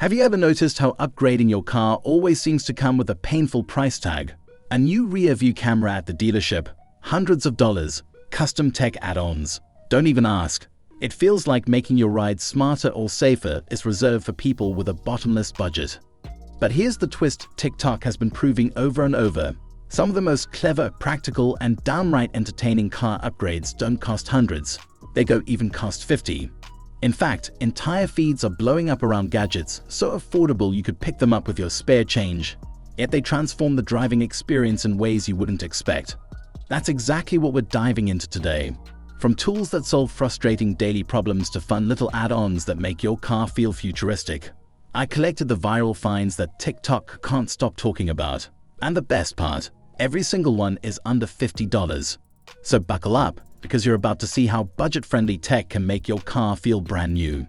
Have you ever noticed how upgrading your car always seems to come with a painful price tag? A new rear view camera at the dealership, hundreds of dollars, custom tech add-ons. Don't even ask. It feels like making your ride smarter or safer is reserved for people with a bottomless budget. But here's the twist TikTok has been proving over and over. Some of the most clever, practical, and downright entertaining car upgrades don't cost hundreds. They don't even cost 50. In fact, entire feeds are blowing up around gadgets so affordable you could pick them up with your spare change. Yet they transform the driving experience in ways you wouldn't expect. That's exactly what we're diving into today. From tools that solve frustrating daily problems to fun little add-ons that make your car feel futuristic. I collected the viral finds that TikTok can't stop talking about. And the best part, every single one is under $50. So buckle up, because you're about to see how budget-friendly tech can make your car feel brand new.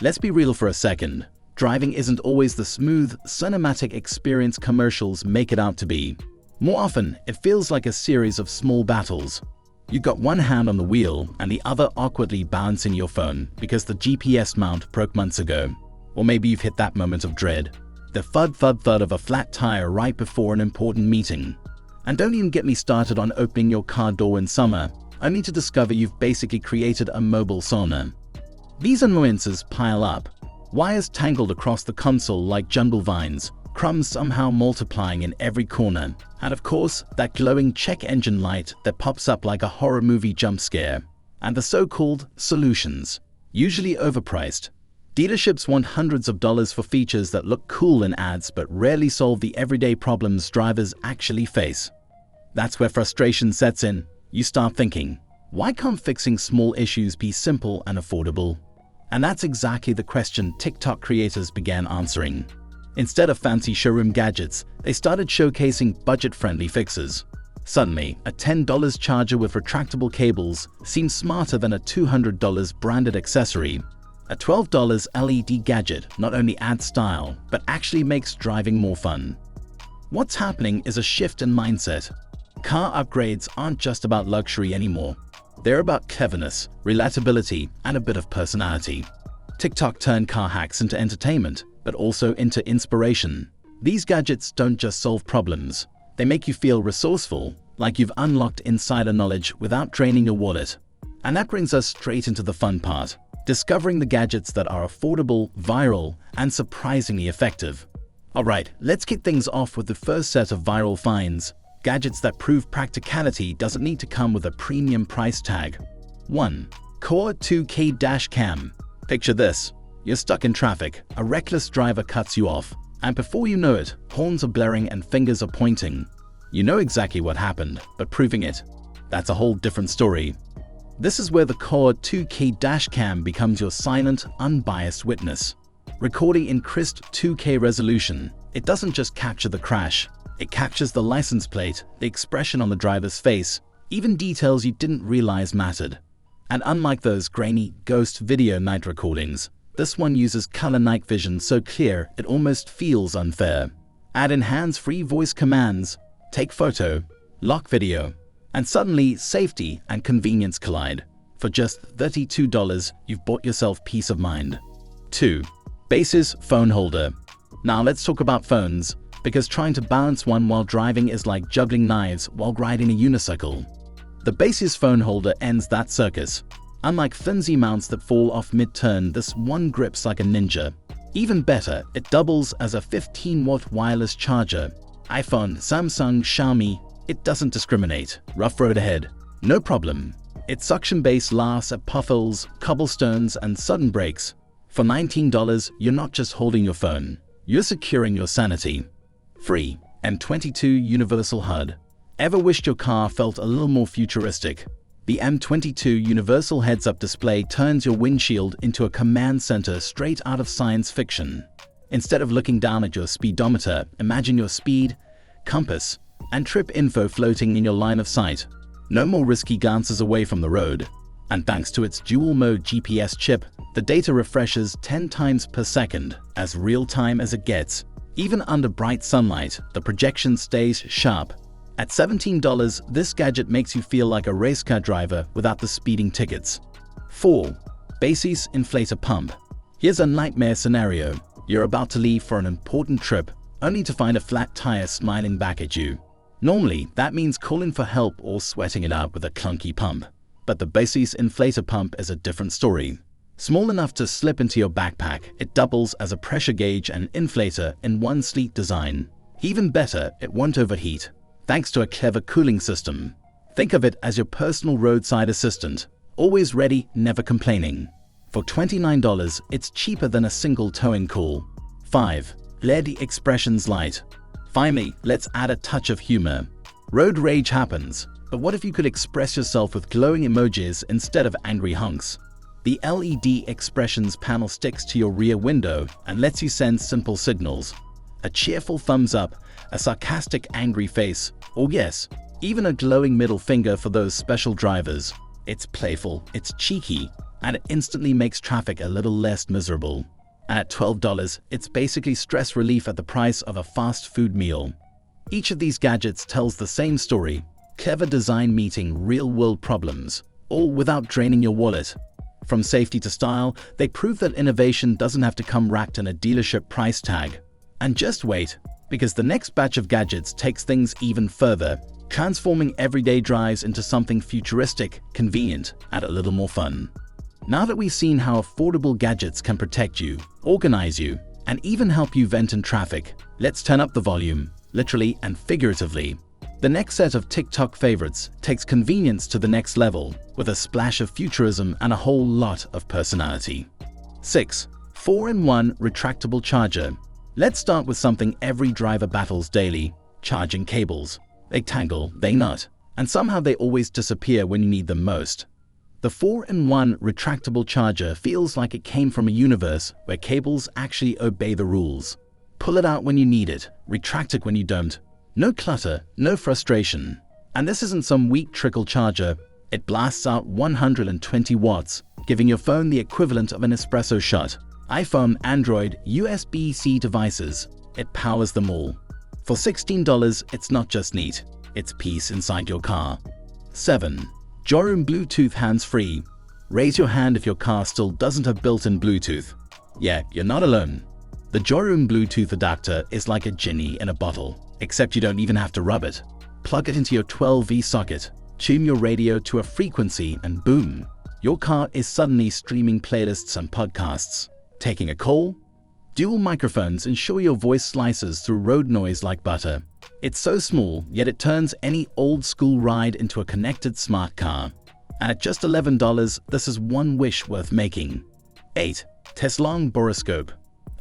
Let's be real for a second. Driving isn't always the smooth, cinematic experience commercials make it out to be. More often, it feels like a series of small battles. You've got one hand on the wheel and the other awkwardly balancing your phone because the GPS mount broke months ago. Or maybe you've hit that moment of dread. The thud of a flat tire right before an important meeting. And don't even get me started on opening your car door in summer, only to discover you've basically created a mobile sauna. These annoyances pile up. Wires tangled across the console like jungle vines, crumbs somehow multiplying in every corner, and of course, that glowing check engine light that pops up like a horror movie jump scare. And the so-called solutions, usually overpriced. Dealerships want hundreds of dollars for features that look cool in ads but rarely solve the everyday problems drivers actually face. That's where frustration sets in. You start thinking, why can't fixing small issues be simple and affordable? And that's exactly the question TikTok creators began answering. Instead of fancy showroom gadgets, they started showcasing budget-friendly fixes. Suddenly, a $10 charger with retractable cables seems smarter than a $200 branded accessory. A $12 LED gadget not only adds style, but actually makes driving more fun. What's happening is a shift in mindset. Car upgrades aren't just about luxury anymore. They're about cleverness, relatability, and a bit of personality. TikTok turned car hacks into entertainment, but also into inspiration. These gadgets don't just solve problems. They make you feel resourceful, like you've unlocked insider knowledge without draining your wallet. And that brings us straight into the fun part, discovering the gadgets that are affordable, viral, and surprisingly effective. Alright, let's kick things off with the first set of viral finds. Gadgets that prove practicality doesn't need to come with a premium price tag. 1. Core 2K Dash Cam. Picture this. You're stuck in traffic, a reckless driver cuts you off, and before you know it, horns are blaring and fingers are pointing. You know exactly what happened, but proving it, that's a whole different story. This is where the Core 2K Dash Cam becomes your silent, unbiased witness. Recording in crisp 2K resolution, it doesn't just capture the crash. It captures the license plate, the expression on the driver's face, even details you didn't realize mattered. And unlike those grainy ghost video night recordings, this one uses color night vision so clear it almost feels unfair. Add in hands-free voice commands, take photo, lock video, and suddenly safety and convenience collide. For just $32, you've bought yourself peace of mind. 2. Basis Phone Holder. Now let's talk about phones, because trying to balance one while driving is like juggling knives while riding a unicycle. The Basis phone holder ends that circus. Unlike flimsy mounts that fall off mid-turn, this one grips like a ninja. Even better, it doubles as a 15-watt wireless charger. iPhone, Samsung, Xiaomi, it doesn't discriminate. Rough road ahead, no problem. Its suction base lasts at potholes, cobblestones, and sudden breaks. For $19, you're not just holding your phone, you're securing your sanity. 3. M22 Universal HUD. Ever wished your car felt a little more futuristic? The M22 Universal Heads-Up Display turns your windshield into a command center straight out of science fiction. Instead of looking down at your speedometer, imagine your speed, compass, and trip info floating in your line of sight. No more risky glances away from the road. And thanks to its dual-mode GPS chip, the data refreshes 10 times per second, as real-time as it gets. Even under bright sunlight, the projection stays sharp. At $17, this gadget makes you feel like a race car driver without the speeding tickets. 4. Basis Inflator Pump. Here's a nightmare scenario. You're about to leave for an important trip, only to find a flat tire smiling back at you. Normally, that means calling for help or sweating it out with a clunky pump. But the Basis inflator pump is a different story. Small enough to slip into your backpack, it doubles as a pressure gauge and inflator in one sleek design. Even better, it won't overheat, thanks to a clever cooling system. Think of it as your personal roadside assistant, always ready, never complaining. For $29, it's cheaper than a single towing call. 5. LED Expressions Light. Finally, let's add a touch of humor. Road rage happens, but what if you could express yourself with glowing emojis instead of angry hunks? The LED Expressions panel sticks to your rear window and lets you send simple signals. A cheerful thumbs up, a sarcastic angry face, or yes, even a glowing middle finger for those special drivers. It's playful, it's cheeky, and it instantly makes traffic a little less miserable. At $12, it's basically stress relief at the price of a fast food meal. Each of these gadgets tells the same story, clever design meeting real-world problems, all without draining your wallet. From safety to style, they prove that innovation doesn't have to come wrapped in a dealership price tag. And just wait, because the next batch of gadgets takes things even further, transforming everyday drives into something futuristic, convenient, and a little more fun. Now that we've seen how affordable gadgets can protect you, organize you, and even help you vent in traffic, let's turn up the volume, literally and figuratively. The next set of TikTok favorites takes convenience to the next level, with a splash of futurism and a whole lot of personality. 6. 4-in-1 Retractable Charger. Let's start with something every driver battles daily: charging cables. They tangle, they nut, and somehow they always disappear when you need them most. The 4-in-1 retractable charger feels like it came from a universe where cables actually obey the rules. Pull it out when you need it, retract it when you don't. No clutter, no frustration. And this isn't some weak trickle charger. It blasts out 120 watts, giving your phone the equivalent of an espresso shot. iPhone, Android, USB-C devices. It powers them all. For $16, it's not just neat, it's peace inside your car. 7. Jorum Bluetooth Hands-Free. Raise your hand if your car still doesn't have built-in Bluetooth. Yeah, you're not alone. The Jorum Bluetooth adapter is like a genie in a bottle, except you don't even have to rub it. Plug it into your 12V socket, tune your radio to a frequency, and boom, your car is suddenly streaming playlists and podcasts. Taking a call? Dual microphones ensure your voice slices through road noise like butter. It's so small, yet it turns any old-school ride into a connected smart car. And at just $11, this is one wish worth making. 8. Teslong Boroscope.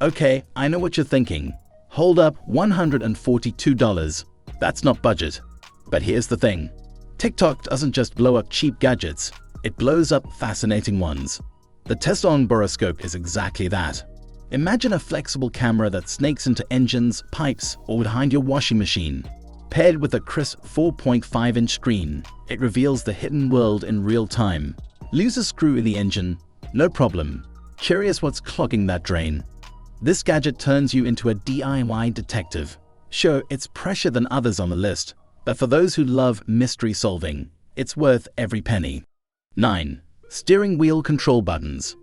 Okay, I know what you're thinking. Hold up, $142. That's not budget. But here's the thing. TikTok doesn't just blow up cheap gadgets, it blows up fascinating ones. The Teslong Boroscope is exactly that. Imagine a flexible camera that snakes into engines, pipes, or behind your washing machine. Paired with a crisp 4.5-inch screen, it reveals the hidden world in real time. Lose a screw in the engine? No problem. Curious what's clogging that drain? This gadget turns you into a DIY detective. Sure, it's pricier than others on the list, but for those who love mystery solving, it's worth every penny. 9. Steering wheel control buttons.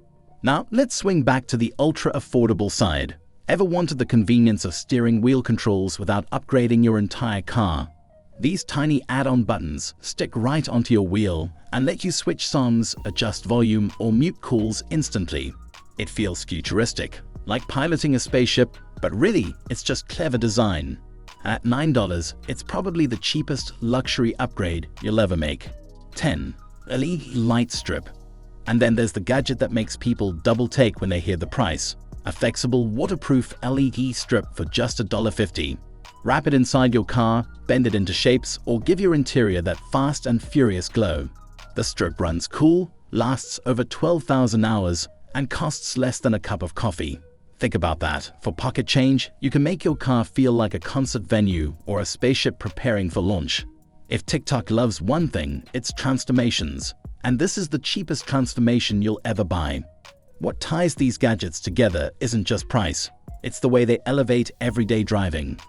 Now, let's swing back to the ultra-affordable side. Ever wanted the convenience of steering wheel controls without upgrading your entire car? These tiny add-on buttons stick right onto your wheel and let you switch songs, adjust volume, or mute calls instantly. It feels futuristic, like piloting a spaceship, but really, it's just clever design. At $9, it's probably the cheapest luxury upgrade you'll ever make. 10. LED light strip. And then there's the gadget that makes people double take when they hear the price. A flexible, waterproof LED strip for just $1.50. Wrap it inside your car, bend it into shapes, or give your interior that fast and furious glow. The strip runs cool, lasts over 12,000 hours, and costs less than a cup of coffee. Think about that. For pocket change, you can make your car feel like a concert venue or a spaceship preparing for launch. If TikTok loves one thing, it's transformations. And this is the cheapest transformation you'll ever buy. What ties these gadgets together isn't just price, it's the way they elevate everyday driving.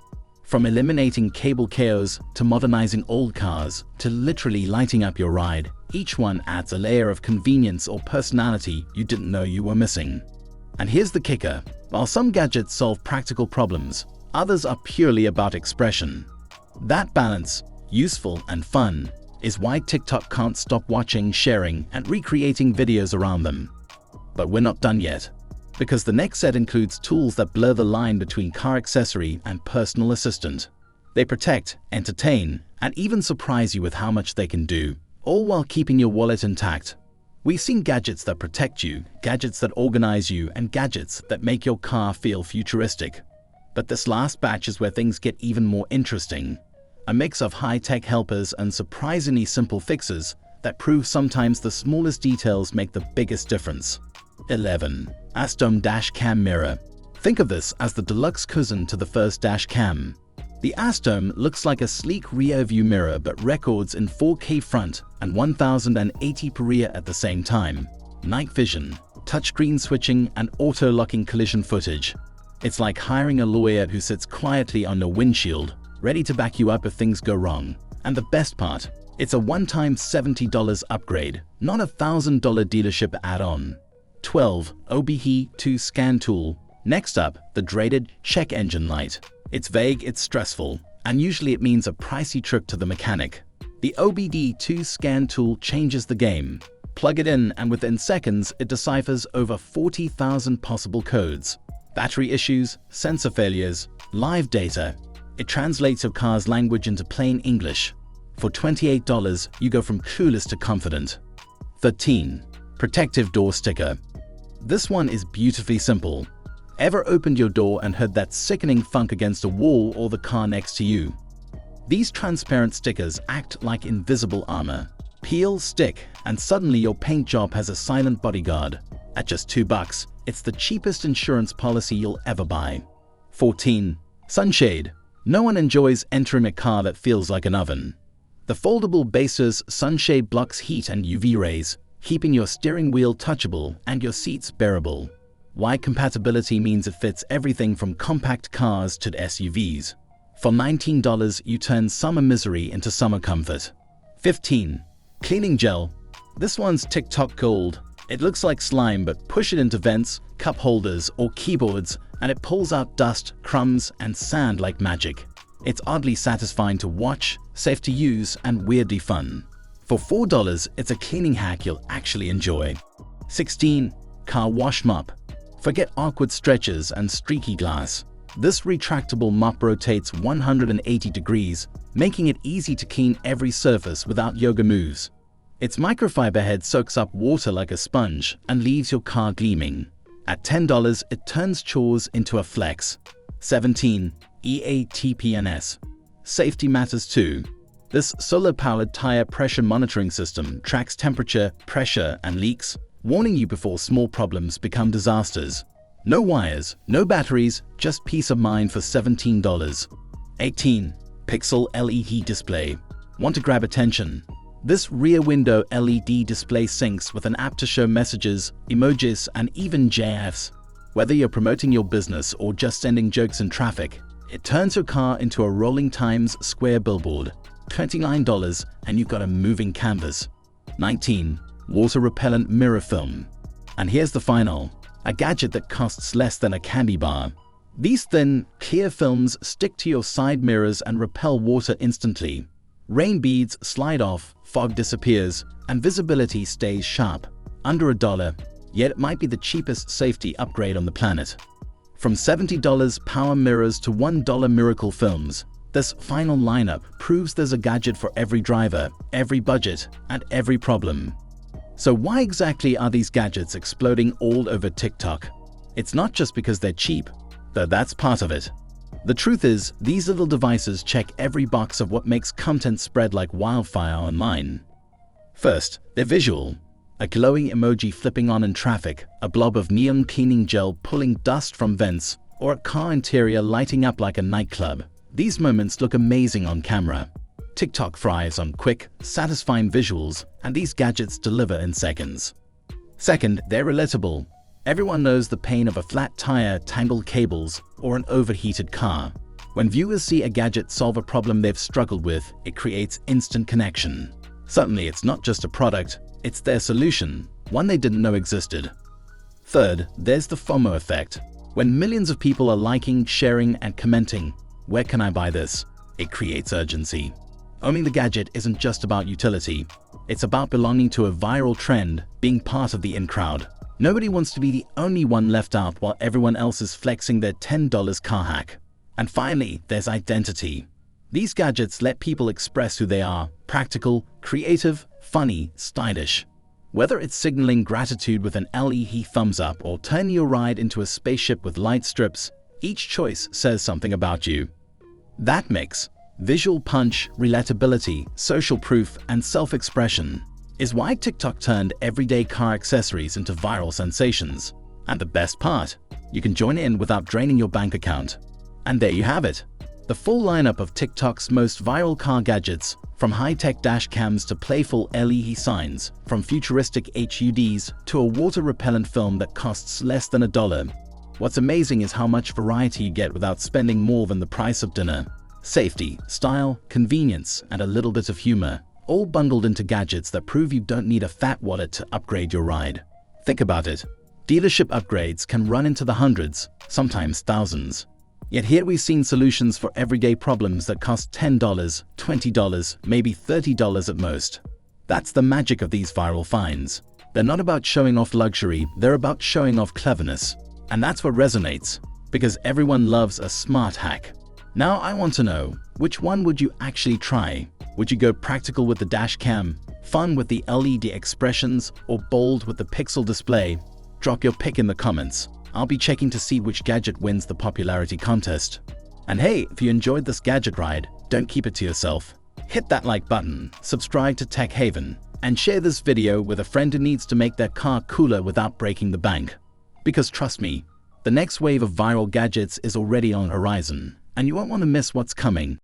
From eliminating cable chaos to modernizing old cars to literally lighting up your ride, each one adds a layer of convenience or personality you didn't know you were missing. And here's the kicker. While some gadgets solve practical problems, others are purely about expression. That balance, useful and fun, is why TikTok can't stop watching, sharing, and recreating videos around them. But we're not done yet, because the next set includes tools that blur the line between car accessory and personal assistant. They protect, entertain, and even surprise you with how much they can do, all while keeping your wallet intact. We've seen gadgets that protect you, gadgets that organize you, and gadgets that make your car feel futuristic. But this last batch is where things get even more interesting. A mix of high-tech helpers and surprisingly simple fixes that prove sometimes the smallest details make the biggest difference. 11. Asdome Dash Cam Mirror. Think of this as the deluxe cousin to the first dash cam. The Asdome looks like a sleek rear-view mirror but records in 4K front and 1080p rear at the same time. Night vision, touchscreen switching, and auto-locking collision footage. It's like hiring a lawyer who sits quietly on your windshield, ready to back you up if things go wrong. And the best part, it's a one-time $70 upgrade, not a $1,000 dealership add-on. 12. OBD 2 Scan Tool. Next up, the dreaded check engine light. It's vague, it's stressful, and usually it means a pricey trip to the mechanic. The OBD 2 Scan Tool changes the game. Plug it in and within seconds it deciphers over 40,000 possible codes. Battery issues, sensor failures, live data. It translates your car's language into plain English. For $28, you go from clueless to confident. 13. Protective Door Sticker. This one is beautifully simple. Ever opened your door and heard that sickening thunk against a wall or the car next to you? These transparent stickers act like invisible armor. Peel, stick, and suddenly your paint job has a silent bodyguard. At just $2, it's the cheapest insurance policy you'll ever buy. 14. Sunshade. No one enjoys entering a car that feels like an oven. The foldable base's sunshade blocks heat and UV rays, keeping your steering wheel touchable and your seats bearable. Wide compatibility means it fits everything from compact cars to SUVs. For $19, you turn summer misery into summer comfort. 15. Cleaning Gel. This one's TikTok gold. It looks like slime, but push it into vents, cup holders, or keyboards, and it pulls out dust, crumbs, and sand like magic. It's oddly satisfying to watch, safe to use, and weirdly fun. For $4, it's a cleaning hack you'll actually enjoy. 16. Car Wash Mop. Forget awkward stretches and streaky glass. This retractable mop rotates 180 degrees, making it easy to clean every surface without yoga moves. Its microfiber head soaks up water like a sponge and leaves your car gleaming. At $10, it turns chores into a flex. 17. EATPNS. Safety matters too. This solar-powered tire pressure monitoring system tracks temperature, pressure, and leaks, warning you before small problems become disasters. No wires, no batteries, just peace of mind for $17. 18. Pixel LED Display. Want to grab attention? This rear window LED display syncs with an app to show messages, emojis, and even GIFs. Whether you're promoting your business or just sending jokes in traffic, it turns your car into a rolling Times Square billboard. $29 and you've got a moving canvas. 19. Water repellent mirror film. And here's the final, a gadget that costs less than a candy bar. These thin, clear films stick to your side mirrors and repel water instantly. Rain beads slide off, fog disappears, and visibility stays sharp. Under $1, yet it might be the cheapest safety upgrade on the planet. From $70 power mirrors to $1 miracle films, this final lineup proves there's a gadget for every driver, every budget, and every problem. So why exactly are these gadgets exploding all over TikTok? It's not just because they're cheap, though that's part of it. The truth is, these little devices check every box of what makes content spread like wildfire online. First, they're visual. A glowing emoji flipping on in traffic, a blob of neon cleaning gel pulling dust from vents, or a car interior lighting up like a nightclub. These moments look amazing on camera. TikTok thrives on quick, satisfying visuals, and these gadgets deliver in seconds. Second, they're relatable. Everyone knows the pain of a flat tire, tangled cables, or an overheated car. When viewers see a gadget solve a problem they've struggled with, it creates instant connection. Suddenly, it's not just a product, it's their solution, one they didn't know existed. Third, there's the FOMO effect. When millions of people are liking, sharing, and commenting, "Where can I buy this?" it creates urgency. Owning the gadget isn't just about utility. It's about belonging to a viral trend, being part of the in crowd. Nobody wants to be the only one left out while everyone else is flexing their $10 car hack. And finally, there's identity. These gadgets let people express who they are: practical, creative, funny, stylish. Whether it's signaling gratitude with an LED thumbs up or turning your ride into a spaceship with light strips, each choice says something about you. That mix, visual punch, relatability, social proof, and self-expression, is why TikTok turned everyday car accessories into viral sensations. And the best part, you can join in without draining your bank account. And there you have it, the full lineup of TikTok's most viral car gadgets, from high-tech dash cams to playful LED signs, from futuristic HUDs to a water-repellent film that costs less than $1. What's amazing is how much variety you get without spending more than the price of dinner. Safety, style, convenience, and a little bit of humor, all bundled into gadgets that prove you don't need a fat wallet to upgrade your ride. Think about it. Dealership upgrades can run into the hundreds, sometimes thousands. Yet here we've seen solutions for everyday problems that cost $10, $20, maybe $30 at most. That's the magic of these viral finds. They're not about showing off luxury, they're about showing off cleverness. And that's what resonates, because everyone loves a smart hack. Now I want to know, which one would you actually try? Would you go practical with the dash cam, fun with the LED expressions, or bold with the pixel display? Drop your pick in the comments. I'll be checking to see which gadget wins the popularity contest. And hey, if you enjoyed this gadget ride, don't keep it to yourself. Hit that like button, subscribe to Tech Haven, and share this video with a friend who needs to make their car cooler without breaking the bank. Because trust me, the next wave of viral gadgets is already on the horizon, and you won't want to miss what's coming.